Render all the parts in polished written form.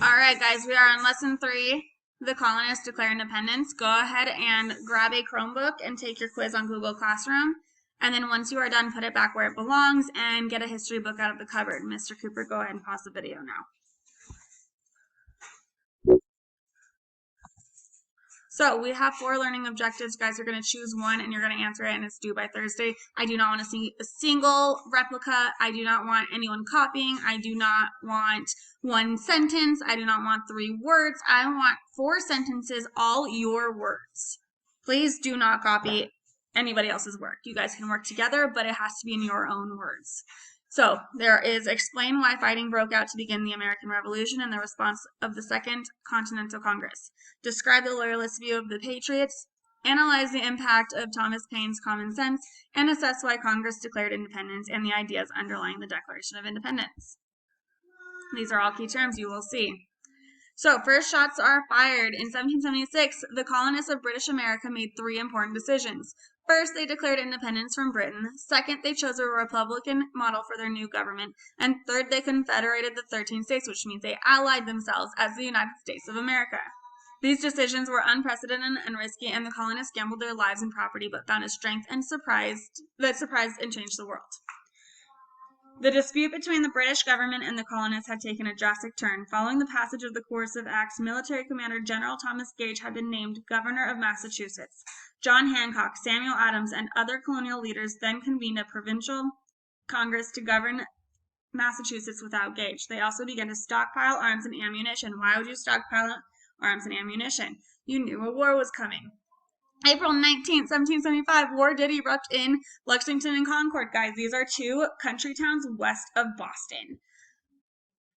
All right, guys, we are on lesson 3, The Colonists Declare Independence. Go ahead and grab a Chromebook and take your quiz on Google Classroom. And then once you are done, put it back where it belongs and get a history book out of the cupboard. Mr. Cooper, go ahead and pause the video now. So we have 4 learning objectives, guys. You're going to choose one and you're going to answer it, and it's due by Thursday. I do not want to see a single replica. I do not want anyone copying. I do not want one sentence. I do not want 3 words. I want 4 sentences, all your words. Please do not copy anybody else's work. You guys can work together, but it has to be in your own words. So there is explain why fighting broke out to begin the American Revolution and the response of the Second Continental Congress. Describe the Loyalist view of the Patriots. Analyze the impact of Thomas Paine's common sense and assess why Congress declared independence and the ideas underlying the Declaration of Independence. These are all key terms you will see. So, first shots are fired. In 1776, the colonists of British America made 3 important decisions. First, they declared independence from Britain. Second, they chose a republican model for their new government. And third, they confederated the 13 states, which means they allied themselves as the United States of America. These decisions were unprecedented and risky, and the colonists gambled their lives and property, but found a strength and surprised and changed the world. The dispute between the British government and the colonists had taken a drastic turn. Following the passage of the Coercive Acts, military commander General Thomas Gage had been named governor of Massachusetts. John Hancock, Samuel Adams, and other colonial leaders then convened a provincial congress to govern Massachusetts without Gage. They also began to stockpile arms and ammunition. Why would you stockpile arms and ammunition? You knew a war was coming. April 19, 1775, war did erupt in Lexington and Concord, guys. These are 2 country towns west of Boston.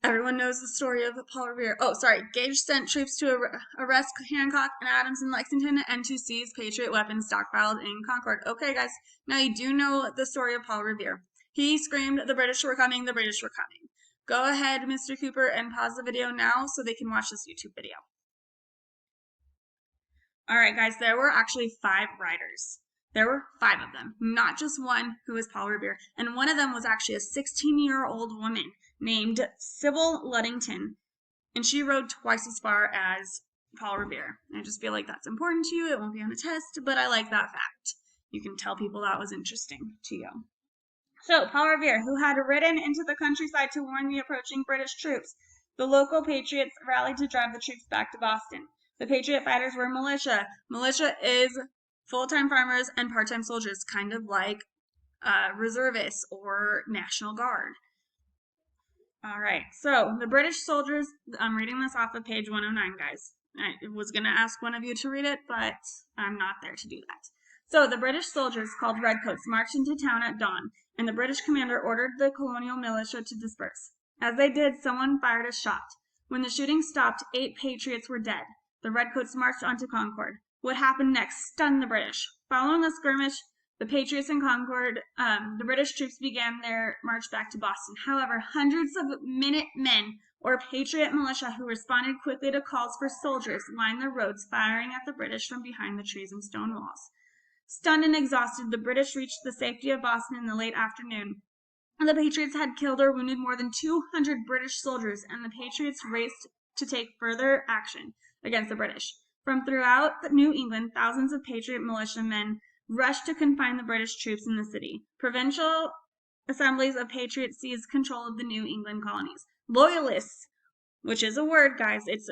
Everyone knows the story of Paul Revere. Oh, sorry. Gage sent troops to arrest Hancock and Adams in Lexington and to seize Patriot weapons stockpiled in Concord. Okay, guys. Now you do know the story of Paul Revere. He screamed, "The British were coming, the British were coming." Go ahead, Mr. Cooper, and pause the video now so they can watch this YouTube video. All right, guys, there were actually 5 writers. There were 5 of them, not just one, who was Paul Revere. And one of them was actually a 16-year-old woman named Sybil Ludington. And she rode twice as far as Paul Revere. I just feel like that's important to you. It won't be on a test, but I like that fact. You can tell people that was interesting to you. So, Paul Revere, who had ridden into the countryside to warn the approaching British troops, the local patriots rallied to drive the troops back to Boston. The Patriot fighters were militia. Militia is full-time farmers and part-time soldiers, kind of like reservists or National Guard. All right, so the British soldiers, I'm reading this off of page 109, guys. I was going to ask one of you to read it, but I'm not there to do that. So the British soldiers, called Redcoats, marched into town at dawn, and the British commander ordered the colonial militia to disperse. As they did, someone fired a shot. When the shooting stopped, 8 patriots were dead. The Redcoats marched onto Concord. What happened next stunned the British. Following a skirmish, the Patriots in Concord, the British troops began their march back to Boston. However, hundreds of Minutemen, or Patriot militia, who responded quickly to calls for soldiers, lined the roads, firing at the British from behind the trees and stone walls. Stunned and exhausted, the British reached the safety of Boston in the late afternoon. The Patriots had killed or wounded more than 200 British soldiers, and the Patriots raced to take further action against the British. From throughout New England, thousands of Patriot militiamen rushed to confine the British troops in the city. Provincial assemblies of patriots seized control of the New England colonies. Loyalists, which is a word, guys, it's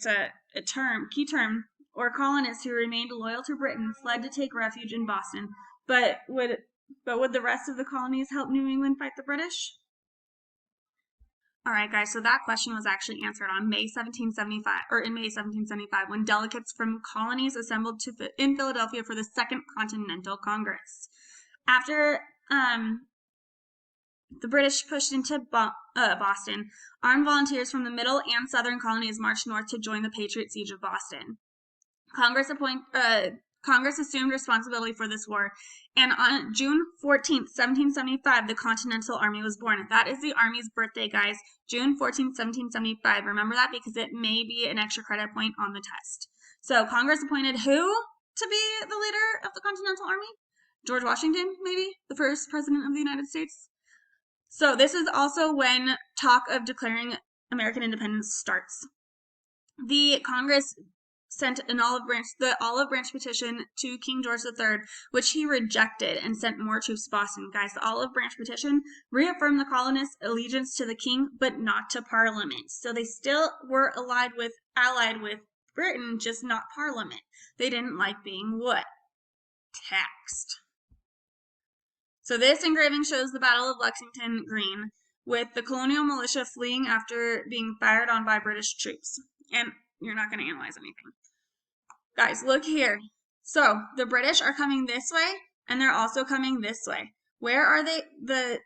a term, key term, or colonists who remained loyal to Britain, fled to take refuge in Boston. But would the rest of the colonies help New England fight the British? All right, guys, so that question was actually answered on May 1775, when delegates from colonies assembled in Philadelphia for the Second Continental Congress. After the British pushed into Boston, armed volunteers from the middle and southern colonies marched north to join the Patriot siege of Boston. Congress assumed responsibility for this war, and on June 14th, 1775, the Continental Army was born. That is the Army's birthday, guys. June 14th, 1775. Remember that because it may be an extra credit point on the test. So Congress appointed who to be the leader of the Continental Army? George Washington, maybe? The first president of the United States? So this is also when talk of declaring American independence starts. The Congress sent the olive branch petition to King George III, which he rejected and sent more troops to Boston. Guys, the olive branch petition reaffirmed the colonists' allegiance to the king, but not to Parliament. So they still were allied with Britain, just not Parliament. They didn't like being what? Taxed. So this engraving shows the Battle of Lexington Green, with the colonial militia fleeing after being fired on by British troops. And you're not going to analyze anything. Guys, look here. So the British are coming this way, and they're also coming this way. Where are they? The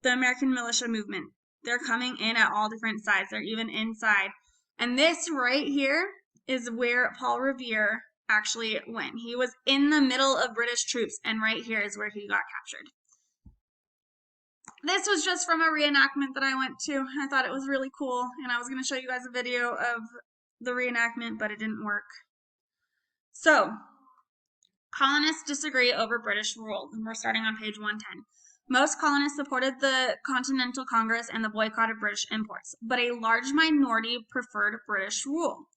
American militia movement. They're coming in at all different sides. They're even inside. And this right here is where Paul Revere actually went. He was in the middle of British troops, and right here is where he got captured. This was just from a reenactment that I went to. I thought it was really cool, and I was going to show you guys a video of the reenactment, but it didn't work. So, colonists disagree over British rule, and we're starting on page 110. Most colonists supported the Continental Congress and the boycott of British imports, but a large minority preferred British rule.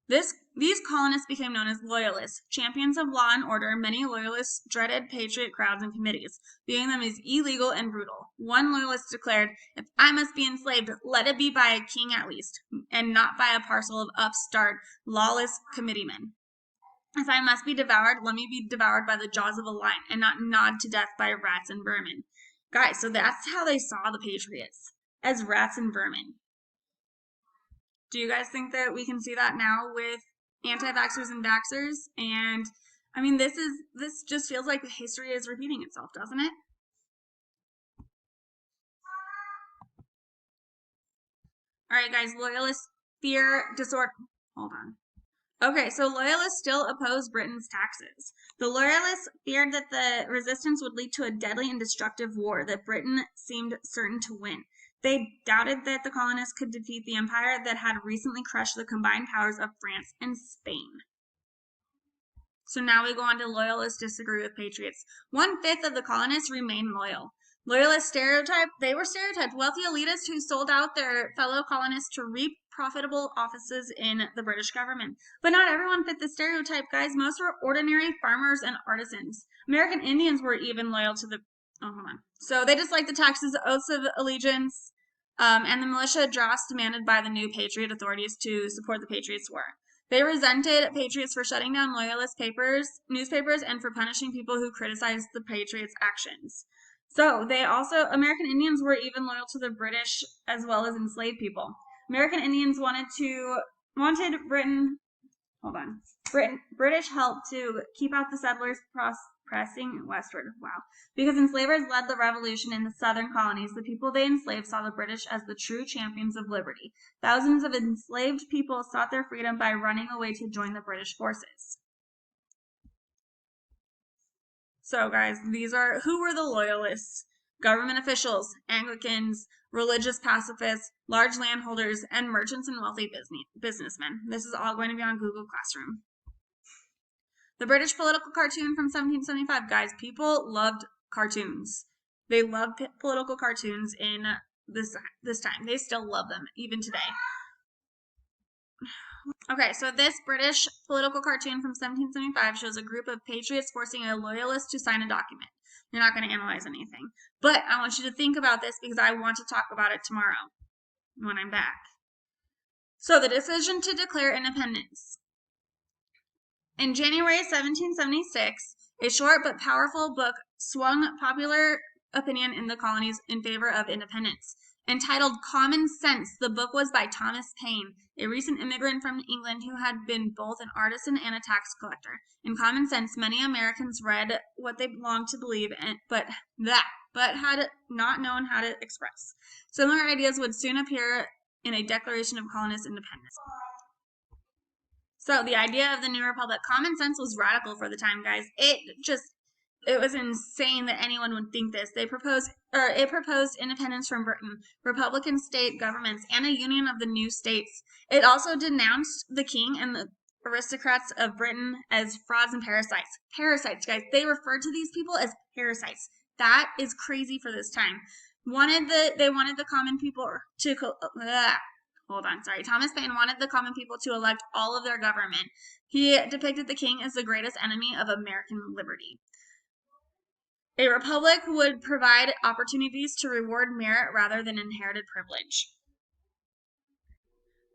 These colonists became known as loyalists, champions of law and order. Many loyalists dreaded patriot crowds and committees, viewing them as illegal and brutal. One loyalist declared, "If I must be enslaved, let it be by a king at least, and not by a parcel of upstart, lawless committeemen. If I must be devoured, let me be devoured by the jaws of a lion, and not gnawed to death by rats and vermin." Guys, so that's how they saw the patriots, as rats and vermin. Do you guys think that we can see that now with anti-vaxxers and vaxxers? And I mean, this just feels like history is repeating itself, doesn't it? All right, guys, loyalists fear disorder. Hold on. Okay, so loyalists still oppose Britain's taxes. The loyalists feared that the resistance would lead to a deadly and destructive war that Britain seemed certain to win. They doubted that the colonists could defeat the empire that had recently crushed the combined powers of France and Spain. So now we go on to loyalists disagree with patriots. 1/5 of the colonists remained loyal. Loyalist stereotype, they were stereotyped wealthy elitists who sold out their fellow colonists to reap profitable offices in the British government. But not everyone fit the stereotype, guys. Most were ordinary farmers and artisans. American Indians were even loyal to the... Oh, hold on. So they disliked the taxes, oaths of allegiance, and the militia drafts demanded by the new patriot authorities to support the Patriots' War. They resented patriots for shutting down loyalist newspapers, and for punishing people who criticized the Patriots' actions. So American Indians were even loyal to the British as well as enslaved people. American Indians wanted British help to keep out the settlers pressing westward. Wow. Because enslavers led the revolution in the southern colonies, the people they enslaved saw the British as the true champions of liberty. Thousands of enslaved people sought their freedom by running away to join the British forces. So, guys, who were the loyalists? Government officials, Anglicans, religious pacifists, large landholders, and merchants and wealthy businessmen. This is all going to be on Google Classroom. The British political cartoon from 1775. Guys, people loved cartoons. They loved political cartoons in this time. They still love them, even today. Okay, so this British political cartoon from 1775 shows a group of patriots forcing a loyalist to sign a document. You're not going to analyze anything. But I want you to think about this because I want to talk about it tomorrow when I'm back. So the decision to declare independence. In January 1776, a short but powerful book swung popular opinion in the colonies in favor of independence. Entitled Common Sense, the book was by Thomas Paine, a recent immigrant from England who had been both an artisan and a tax collector. In Common Sense, many Americans read what they longed to believe, but had not known how to express. Similar ideas would soon appear in a Declaration of Colonist Independence. So the idea of the new republic, Common Sense was radical for the time, guys. It was insane that anyone would think this. It proposed independence from Britain, republican state governments, and a union of the new states. It also denounced the king and the aristocrats of Britain as frauds and parasites. Parasites, guys. They referred to these people as parasites. That is crazy for this time. They wanted the common people to Thomas Paine wanted the common people to elect all of their government. He depicted the king as the greatest enemy of American liberty. A republic would provide opportunities to reward merit rather than inherited privilege.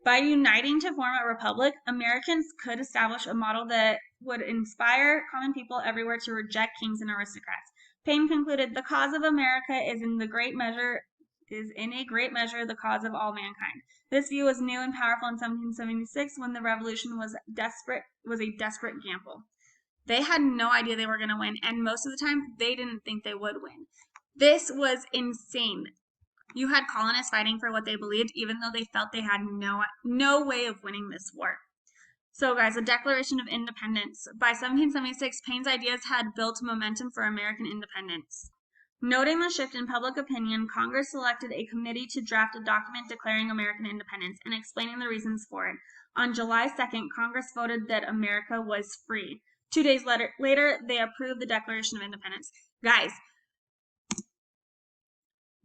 By uniting to form a republic, Americans could establish a model that would inspire common people everywhere to reject kings and aristocrats. Paine concluded, "The cause of America is in a great measure the cause of all mankind." This view was new and powerful in 1776 when the revolution was a desperate gamble. They had no idea they were going to win, and most of the time, they didn't think they would win. This was insane. You had colonists fighting for what they believed, even though they felt they had no way of winning this war. So, guys, the Declaration of Independence. By 1776, Paine's ideas had built momentum for American independence. Noting the shift in public opinion, Congress selected a committee to draft a document declaring American independence and explaining the reasons for it. On July 2nd, Congress voted that America was free. 2 days later, they approved the Declaration of Independence. Guys,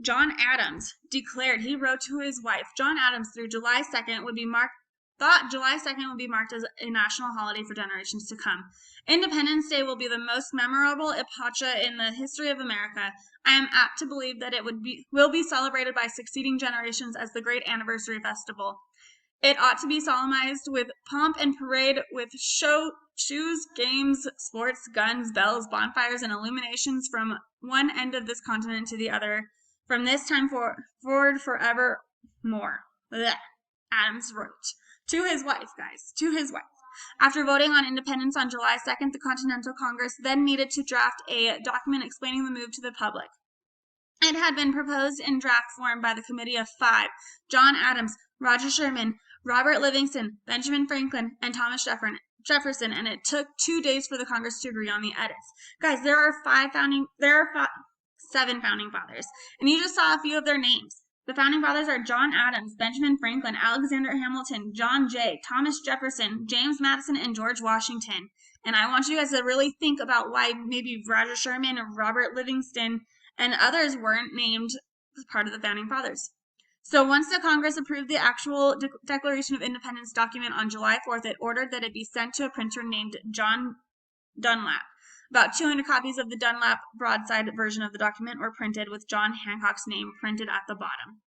John Adams declared, he wrote to his wife, John Adams, thought July 2nd would be marked as a national holiday for generations to come. Independence Day will be the most memorable epoch in the history of America. I am apt to believe that it will be celebrated by succeeding generations as the great anniversary festival. It ought to be solemnized with pomp and parade, with shows, games, sports, guns, bells, bonfires, and illuminations from one end of this continent to the other, from this time forward forevermore. Adams wrote to his wife, guys, to his wife. After voting on independence on July 2nd, the Continental Congress then needed to draft a document explaining the move to the public. It had been proposed in draft form by the Committee of Five: John Adams, Roger Sherman, Robert Livingston, Benjamin Franklin, and Thomas Jefferson, and it took 2 days for the Congress to agree on the edits. Guys, there are 7 founding fathers, and you just saw a few of their names. The founding fathers are John Adams, Benjamin Franklin, Alexander Hamilton, John Jay, Thomas Jefferson, James Madison, and George Washington. And I want you guys to really think about why maybe Roger Sherman or Robert Livingston and others weren't named as part of the founding fathers. So once the Congress approved the actual Declaration of Independence document on July 4th, it ordered that it be sent to a printer named John Dunlap. About 200 copies of the Dunlap broadside version of the document were printed, with John Hancock's name printed at the bottom.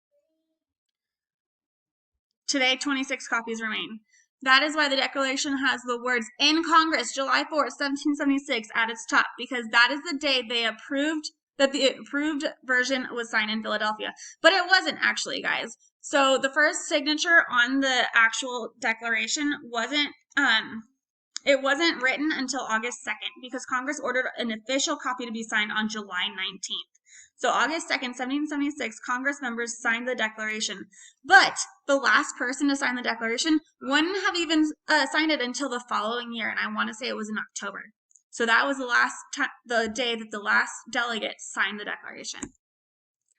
Today, 26 copies remain. That is why the Declaration has the words "In Congress, July 4th, 1776" at its top, because that is the day they approved that the approved version was signed in Philadelphia. But it wasn't actually, guys. So the first signature on the actual Declaration wasn't written until August 2nd, because Congress ordered an official copy to be signed on July 19th. So August 2nd, 1776, Congress members signed the Declaration. But the last person to sign the Declaration wouldn't have even signed it until the following year, and I want to say it was in October. So that was the day that the last delegate signed the Declaration.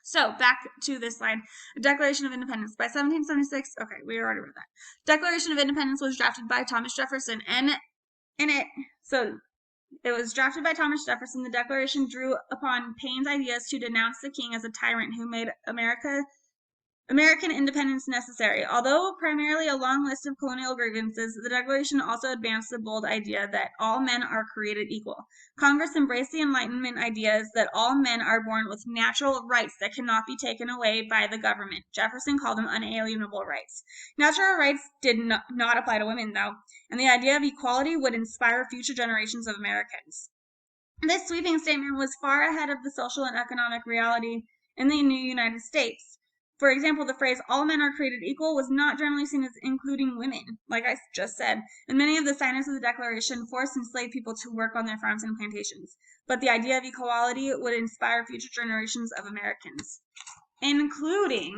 So back to this slide. The Declaration of Independence. By 1776, okay, we already read that. Declaration of Independence was drafted by Thomas Jefferson, and it was drafted by Thomas Jefferson. The Declaration drew upon Paine's ideas to denounce the king as a tyrant who made American independence necessary. Although primarily a long list of colonial grievances, the Declaration also advanced the bold idea that all men are created equal. Congress embraced the Enlightenment ideas that all men are born with natural rights that cannot be taken away by the government. Jefferson called them unalienable rights. Natural rights did not apply to women, though, and the idea of equality would inspire future generations of Americans. This sweeping statement was far ahead of the social and economic reality in the new United States. For example, the phrase "all men are created equal" was not generally seen as including women, like I just said, and many of the signers of the Declaration forced enslaved people to work on their farms and plantations. But the idea of equality would inspire future generations of Americans, including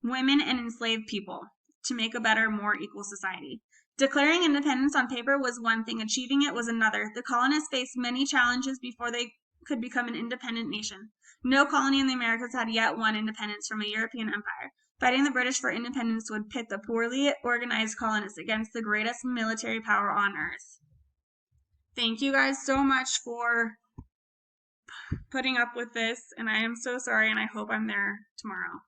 women and enslaved people, to make a better, more equal society. Declaring independence on paper was one thing, achieving it was another. The colonists faced many challenges before they could become an independent nation. No colony in the Americas had yet won independence from a European empire. Fighting the British for independence would pit the poorly organized colonists against the greatest military power on earth. Thank you guys so much for putting up with this, and I am so sorry, and I hope I'm there tomorrow.